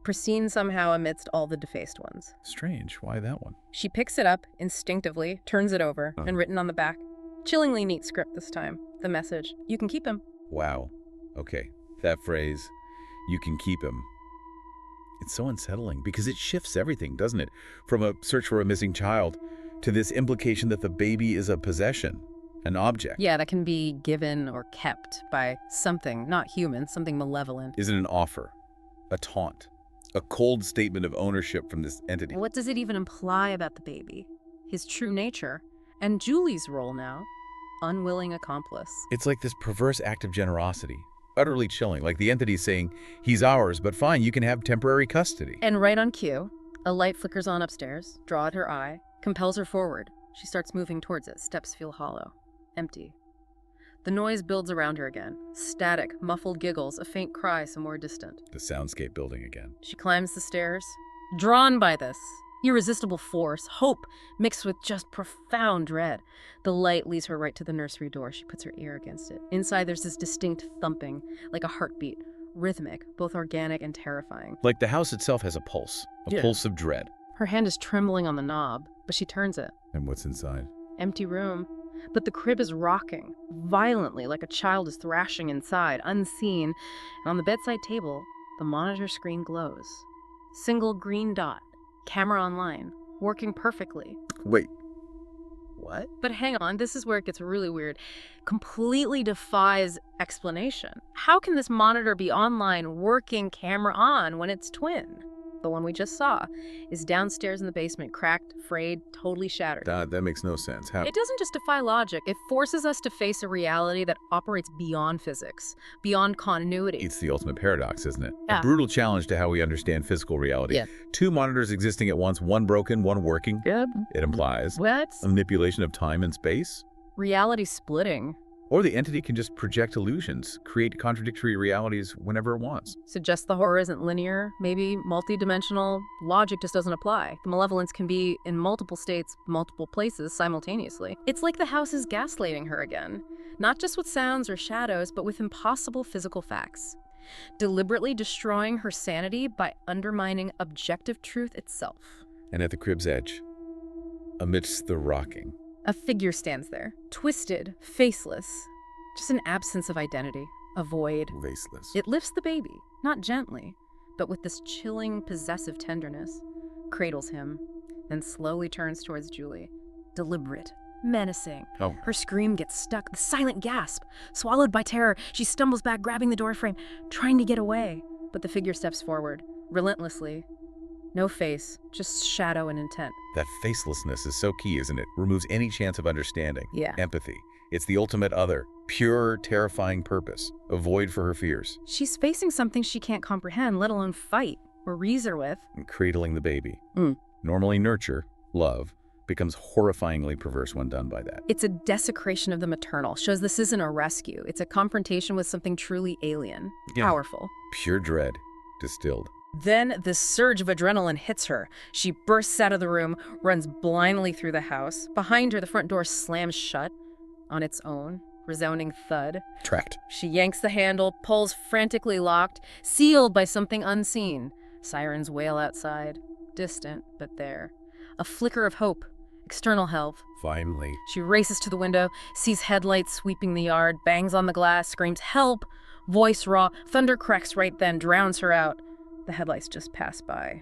Speaker 5: Pristine somehow amidst all the defaced ones.
Speaker 6: Strange. Why that one?
Speaker 5: She picks it up, instinctively, turns it over, and written on the back. Chillingly neat script this time. The message, you can keep him.
Speaker 6: Wow. Okay. That phrase, you can keep him. It's so unsettling because it shifts everything, doesn't it? From a search for a missing child to this implication that the baby is a possession, an object.
Speaker 5: Yeah, that can be given or kept by something, not human, something malevolent.
Speaker 6: Is it an offer, a taunt, a cold statement of ownership from this entity?
Speaker 5: What does it even imply about the baby? His true nature? And Julie's role now? Unwilling accomplice.
Speaker 6: It's like this perverse act of generosity. Utterly chilling, like the entity saying, he's ours, but fine, you can have temporary custody.
Speaker 5: And right on cue, a light flickers on upstairs, draw at her eye, compels her forward. She starts moving towards it, steps feel hollow, empty. The noise builds around her again. Static, muffled giggles, a faint cry somewhere distant.
Speaker 6: The soundscape building again.
Speaker 5: She climbs the stairs, drawn by this irresistible force, hope mixed with just profound dread. The light leads her right to the nursery door. She puts her ear against it. Inside, there's this distinct thumping, like a heartbeat, rhythmic, both organic and terrifying.
Speaker 6: Like the house itself has a pulse pulse of dread.
Speaker 5: Her hand is trembling on the knob, but she turns it.
Speaker 6: And what's inside?
Speaker 5: Empty room. But the crib is rocking, violently, like a child is thrashing inside, unseen. And on the bedside table, the monitor screen glows. Single green dot. Camera online, working perfectly.
Speaker 6: Wait, What?
Speaker 5: But hang on, this is where it gets really weird. Completely defies explanation. How can this monitor be online, working, camera on, when its twin, the one we just saw, is downstairs in the basement, cracked, frayed, totally shattered?
Speaker 6: That makes no sense. How?
Speaker 5: It doesn't just defy logic, it forces us to face a reality that operates beyond physics, beyond continuity.
Speaker 6: It's the ultimate paradox, isn't it?
Speaker 5: Yeah.
Speaker 6: A brutal challenge to how we understand physical reality.
Speaker 5: Yeah.
Speaker 6: Two monitors existing at once, one broken, one working.
Speaker 5: Yep.
Speaker 6: It implies
Speaker 5: What?
Speaker 6: a manipulation of time and space.
Speaker 5: Reality splitting.
Speaker 6: Or the entity can just project illusions, create contradictory realities whenever it wants.
Speaker 5: Suggests the horror isn't linear, maybe multidimensional. Logic just doesn't apply. The malevolence can be in multiple states, multiple places simultaneously. It's like the house is gaslighting her again. Not just with sounds or shadows, but with impossible physical facts. Deliberately destroying her sanity by undermining objective truth itself.
Speaker 6: And at the crib's edge, amidst the rocking,
Speaker 5: A figure stands there, twisted, faceless, just an absence of identity, a void.
Speaker 6: faceless.
Speaker 5: It lifts the baby, not gently, but with this chilling, possessive tenderness, cradles him, then slowly turns towards Julie, deliberate, menacing.
Speaker 6: Oh.
Speaker 5: Her scream gets stuck, the silent gasp. Swallowed by terror, she stumbles back, grabbing the doorframe, trying to get away. But the figure steps forward, relentlessly. No face, just shadow and intent.
Speaker 6: That facelessness is so key, isn't it? Removes any chance of understanding.
Speaker 5: Yeah.
Speaker 6: Empathy. It's the ultimate other. Pure, terrifying purpose. A void for her fears.
Speaker 5: She's facing something she can't comprehend, let alone fight or reason with.
Speaker 6: And cradling the baby.
Speaker 5: Mm.
Speaker 6: Normally nurture, love, becomes horrifyingly perverse when done by that.
Speaker 5: It's a desecration of the maternal. Shows this isn't a rescue. It's a confrontation with something truly alien.
Speaker 6: Yeah.
Speaker 5: Powerful.
Speaker 6: Pure dread. Distilled.
Speaker 5: Then this surge of adrenaline hits her. She bursts out of the room, runs blindly through the house. Behind her, the front door slams shut on its own, resounding thud.
Speaker 6: Tracked.
Speaker 5: She yanks the handle, pulls frantically locked, sealed by something unseen. Sirens wail outside, distant, but there. A flicker of hope, external help.
Speaker 6: Finally.
Speaker 5: She races to the window, sees headlights sweeping the yard, bangs on the glass, screams, "Help!" Voice raw, thunder cracks right then, drowns her out. The headlights just pass by,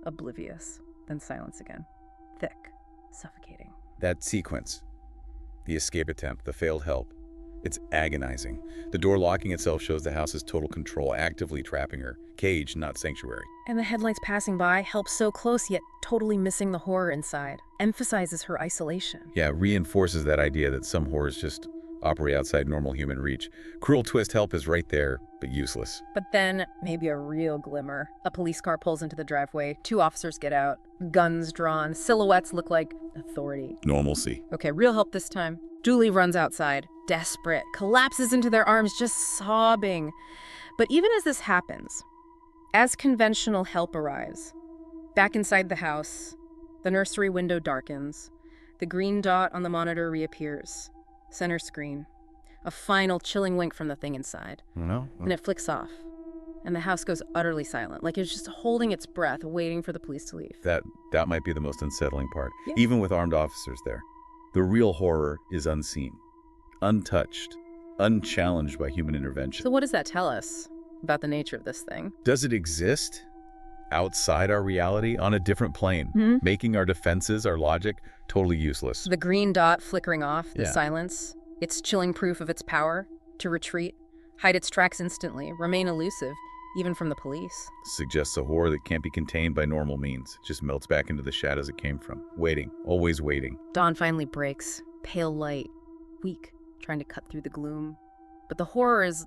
Speaker 5: oblivious, then silence again. Thick, suffocating.
Speaker 6: That sequence. The escape attempt, the failed help. It's agonizing. The door locking itself shows the house's total control, actively trapping her. Cage, not sanctuary.
Speaker 5: And the headlights passing by, help so close yet totally missing the horror inside. Emphasizes her isolation.
Speaker 6: Yeah, reinforces that idea that some horrors just operate outside normal human reach. Cruel twist help is right there, but useless.
Speaker 5: But then, maybe a real glimmer. A police car pulls into the driveway, 2 officers get out, guns drawn, silhouettes look like authority.
Speaker 6: Normalcy.
Speaker 5: Okay, real help this time. Julie runs outside, desperate, collapses into their arms, just sobbing. But even as this happens, as conventional help arrives, back inside the house, the nursery window darkens. The green dot on the monitor reappears. Center screen. A final chilling wink from the thing inside.
Speaker 6: No?
Speaker 5: And it flicks off. And the house goes utterly silent, like it's just holding its breath, waiting for the police to leave.
Speaker 6: That might be the most unsettling part.
Speaker 5: Yeah.
Speaker 6: Even with armed officers there. The real horror is unseen, untouched, unchallenged by human intervention.
Speaker 5: So what does that tell us about the nature of this thing?
Speaker 6: Does it exist outside our reality on a different plane, making our defenses, our logic, totally useless?
Speaker 5: The green dot flickering off, the
Speaker 6: Yeah.
Speaker 5: silence, it's chilling proof of its power to retreat, hide its tracks instantly, remain elusive, even from the police.
Speaker 6: Suggests a horror that can't be contained by normal means. Just melts back into the shadows it came from. Waiting, always waiting.
Speaker 5: Dawn finally breaks, pale light, weak, trying to cut through the gloom. But the horror is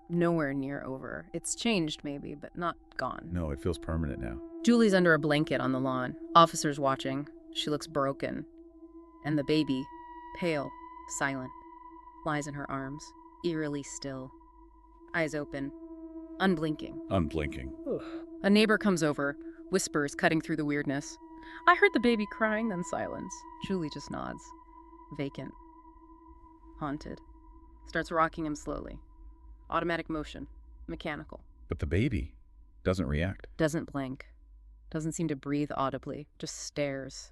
Speaker 5: nowhere near over. It's changed maybe, but not gone.
Speaker 6: No, it feels permanent now.
Speaker 5: Julie's under a blanket on the lawn, officers watching. She looks broken. And the baby, pale, silent, lies in her arms, eerily still. Eyes open, unblinking.
Speaker 6: Unblinking.
Speaker 5: A neighbor comes over, whispers cutting through the weirdness. I heard the baby crying, then silence. Julie just nods. Vacant. Haunted. Starts rocking him slowly. Automatic motion. Mechanical.
Speaker 6: But the baby doesn't react.
Speaker 5: Doesn't blink. Doesn't seem to breathe audibly. Just stares.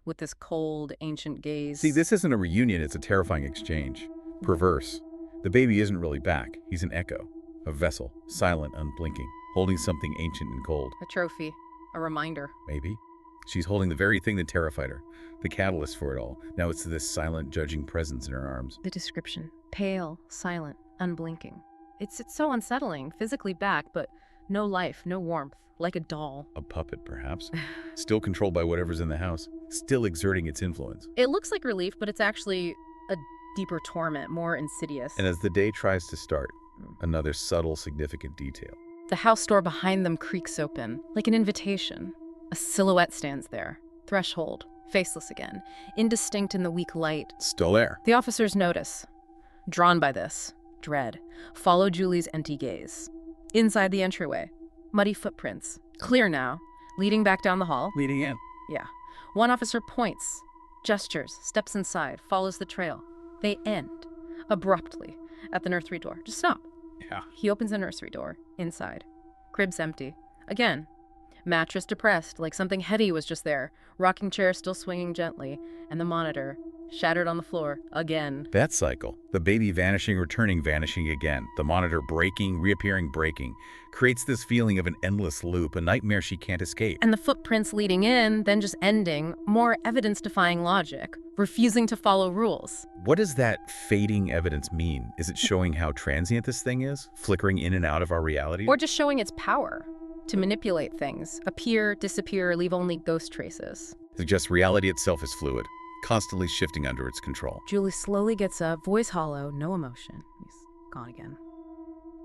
Speaker 5: With this cold, ancient gaze.
Speaker 6: See, this isn't a reunion, it's a terrifying exchange. Perverse. The baby isn't really back. He's an echo. A vessel. Silent, unblinking. Holding something ancient and cold.
Speaker 5: A trophy. A reminder.
Speaker 6: Maybe. She's holding the very thing that terrified her, the catalyst for it all. Now it's this silent, judging presence in her arms.
Speaker 5: The description. Pale, silent, unblinking. It's so unsettling, physically back, but no life, no warmth, like a doll.
Speaker 6: A puppet, perhaps. Still controlled by whatever's in the house. Still exerting its influence.
Speaker 5: It looks like relief, but it's actually a deeper torment, more insidious.
Speaker 6: And as the day tries to start, another subtle, significant detail.
Speaker 5: The house door behind them creaks open, like an invitation. A silhouette stands there, threshold, faceless again, indistinct in the weak light.
Speaker 6: Still there.
Speaker 5: The officers notice. Drawn by this, dread, follow Julie's empty gaze. Inside the entryway, muddy footprints, clear now, leading back down the hall.
Speaker 6: Leading in.
Speaker 5: Yeah. One officer points, gestures, steps inside, follows the trail. They end, abruptly, at the nursery door. Just stop.
Speaker 6: Yeah.
Speaker 5: He opens the nursery door, inside. Crib's empty. Again. Mattress depressed, like something heavy was just there. Rocking chair still swinging gently. And the monitor, shattered on the floor, again.
Speaker 6: That cycle. The baby vanishing, returning, vanishing again. The monitor breaking, reappearing, breaking. Creates this feeling of an endless loop, a nightmare she can't escape.
Speaker 5: And the footprints leading in, then just ending. More evidence-defying logic. Refusing to follow rules.
Speaker 6: What does that fading evidence mean? Is it showing how transient this thing is? Flickering in and out of our reality?
Speaker 5: Or just showing its power. To manipulate things. Appear, disappear, leave only ghost traces.
Speaker 6: Suggests reality itself is fluid, constantly shifting under its control.
Speaker 5: Julie slowly gets up, voice hollow, no emotion. He's gone again.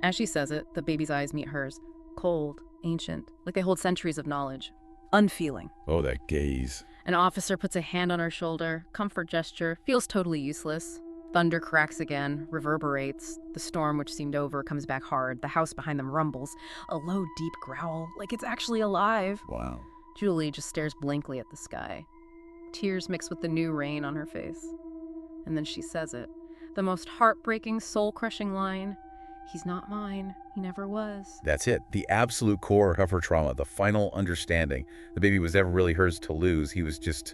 Speaker 5: As she says it, the baby's eyes meet hers. Cold, ancient, like they hold centuries of knowledge. Unfeeling.
Speaker 6: Oh, that gaze.
Speaker 5: An officer puts a hand on her shoulder, comfort gesture, feels totally useless. Thunder cracks again, reverberates. The storm, which seemed over, comes back hard. The house behind them rumbles. A low, deep growl, like it's actually alive.
Speaker 6: Wow.
Speaker 5: Julie just stares blankly at the sky. Tears mix with the new rain on her face. And then she says it. The most heartbreaking, soul-crushing line. He's not mine. He never was.
Speaker 6: That's it. The absolute core of her trauma, the final understanding. The baby was never really hers to lose. He was just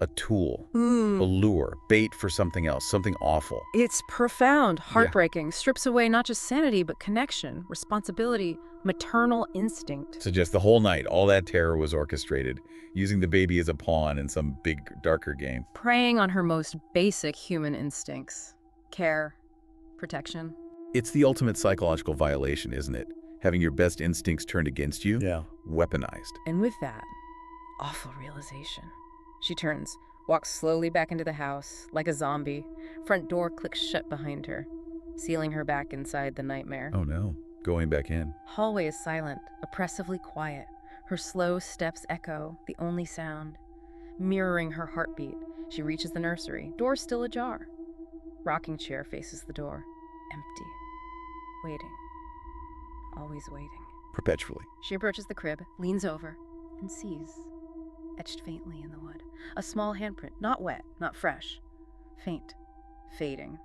Speaker 6: a tool, a lure, bait for something else, something awful.
Speaker 5: It's profound, heartbreaking, strips away not just sanity, but connection, responsibility, maternal instinct.
Speaker 6: Suggests the whole night, all that terror was orchestrated, using the baby as a pawn in some big, darker game.
Speaker 5: Preying on her most basic human instincts. Care, protection.
Speaker 6: It's the ultimate psychological violation, isn't it? Having your best instincts turned against you?
Speaker 1: Yeah.
Speaker 6: Weaponized.
Speaker 5: And with that, awful realization. She turns, walks slowly back into the house, like a zombie. Front door clicks shut behind her, sealing her back inside the nightmare.
Speaker 6: Oh no. Going back in.
Speaker 5: Hallway is silent, oppressively quiet. Her slow steps echo, the only sound. Mirroring her heartbeat, she reaches the nursery, door still ajar. Rocking chair faces the door, empty. Waiting. Always waiting.
Speaker 6: Perpetually.
Speaker 5: She approaches the crib, leans over, and sees, etched faintly in the wood, a small handprint, not wet, not fresh. Faint, fading.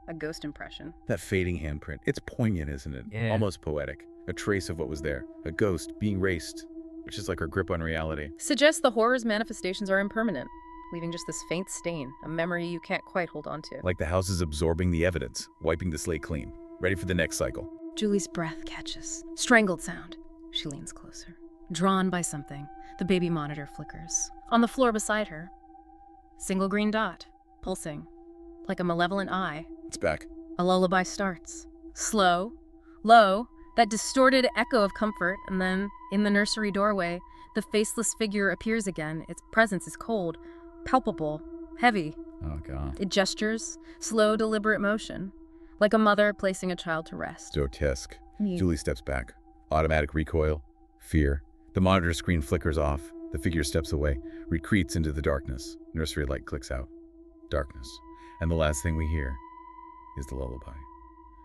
Speaker 5: A ghost impression.
Speaker 6: That fading handprint. It's poignant, isn't it?
Speaker 1: Yeah.
Speaker 6: Almost poetic. A trace of what was there. A ghost being erased, which is like her grip on reality.
Speaker 5: Suggests the horror's manifestations are impermanent, leaving just this faint stain, a memory you can't quite hold on to.
Speaker 6: Like the house is absorbing the evidence, wiping the slate clean. Ready for the next cycle.
Speaker 5: Julie's breath catches. Strangled sound. She leans closer. Drawn by something, the baby monitor flickers. On the floor beside her, single green dot, pulsing, like a malevolent eye.
Speaker 6: It's back.
Speaker 5: A lullaby starts. Slow, low, that distorted echo of comfort, and then, in the nursery doorway, the faceless figure appears again. Its presence is cold, palpable, heavy.
Speaker 6: Oh, God.
Speaker 5: It gestures, slow, deliberate motion, like a mother placing a child to rest.
Speaker 6: Grotesque. Julie steps back. Automatic recoil. Fear. The monitor screen flickers off. The figure steps away, retreats into the darkness. Nursery light clicks out. Darkness. And the last thing we hear is the lullaby.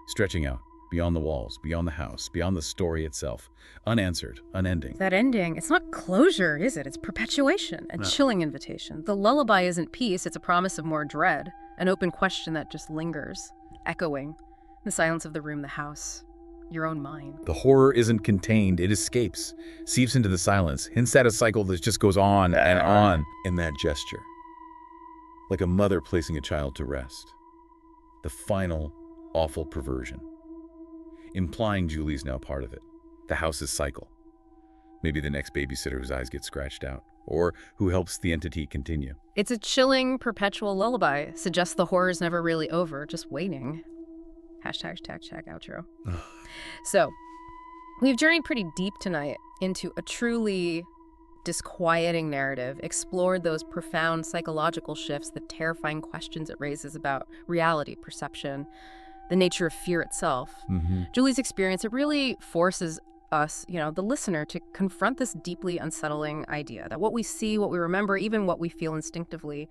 Speaker 6: Stretching out, beyond the walls, beyond the house, beyond the story itself. Unanswered, unending.
Speaker 5: That ending, it's not closure, is it? It's perpetuation, a chilling invitation. The lullaby isn't peace, it's a promise of more dread, an open question that just lingers, echoing. The silence of the room, the house, your own mind.
Speaker 6: The horror isn't contained, it escapes, seeps into the silence, hints at a cycle that just goes on and on in that gesture. Like a mother placing a child to rest. The final, awful perversion. Implying Julie's now part of it. The house's cycle. Maybe the next babysitter whose eyes get scratched out. or who helps the entity continue.
Speaker 5: It's a chilling, perpetual lullaby. Suggests the horror's never really over, just waiting. Hashtag outro. So, we've journeyed pretty deep tonight into a truly disquieting narrative, explored those profound psychological shifts, the terrifying questions it raises about reality, perception, the nature of fear itself. Julie's experience, it really forces us, the listener, to confront this deeply unsettling idea that what we see, what we remember, even what we feel instinctively,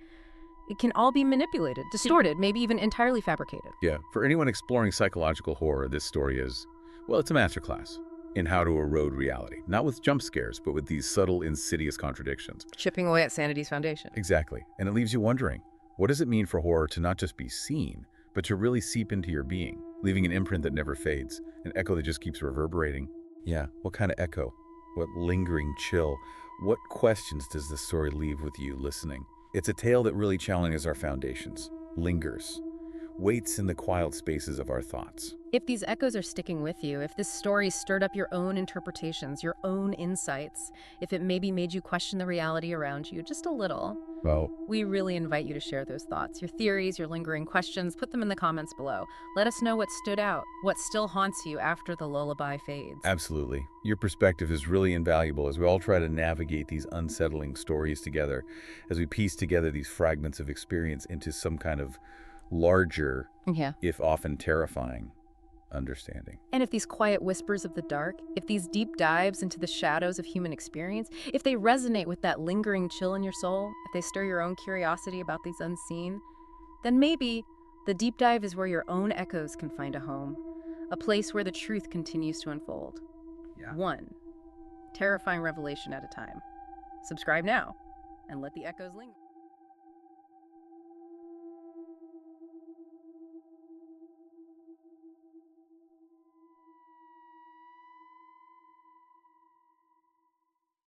Speaker 5: it can all be manipulated, distorted, maybe even entirely fabricated.
Speaker 6: Yeah, for anyone exploring psychological horror, this story is, well, it's a masterclass in how to erode reality. Not with jump scares, but with these subtle, insidious contradictions.
Speaker 5: Chipping away at sanity's foundation.
Speaker 6: Exactly. And it leaves you wondering, what does it mean for horror to not just be seen, but to really seep into your being, leaving an imprint that never fades, an echo that just keeps reverberating? Yeah, what kind of echo? What lingering chill? What questions does this story leave with you listening? It's a tale that really challenges our foundations, lingers, waits in the quiet spaces of our thoughts.
Speaker 5: If these echoes are sticking with you, if this story stirred up your own interpretations, your own insights, if it maybe made you question the reality around you just a little,
Speaker 6: Well,
Speaker 5: we really invite you to share those thoughts, your theories, your lingering questions. Put them in the comments below. Let us know what stood out, what still haunts you after the lullaby fades.
Speaker 6: absolutely. Your perspective is really invaluable as we all try to navigate these unsettling stories together, as we piece together these fragments of experience into some kind of larger, if often terrifying, understanding.
Speaker 5: And if these quiet whispers of the dark, if these deep dives into the shadows of human experience, if they resonate with that lingering chill in your soul, if they stir your own curiosity about these unseen, then maybe the deep dive is where your own echoes can find a home, a place where the truth continues to unfold. One terrifying revelation at a time. Subscribe now and let the echoes linger.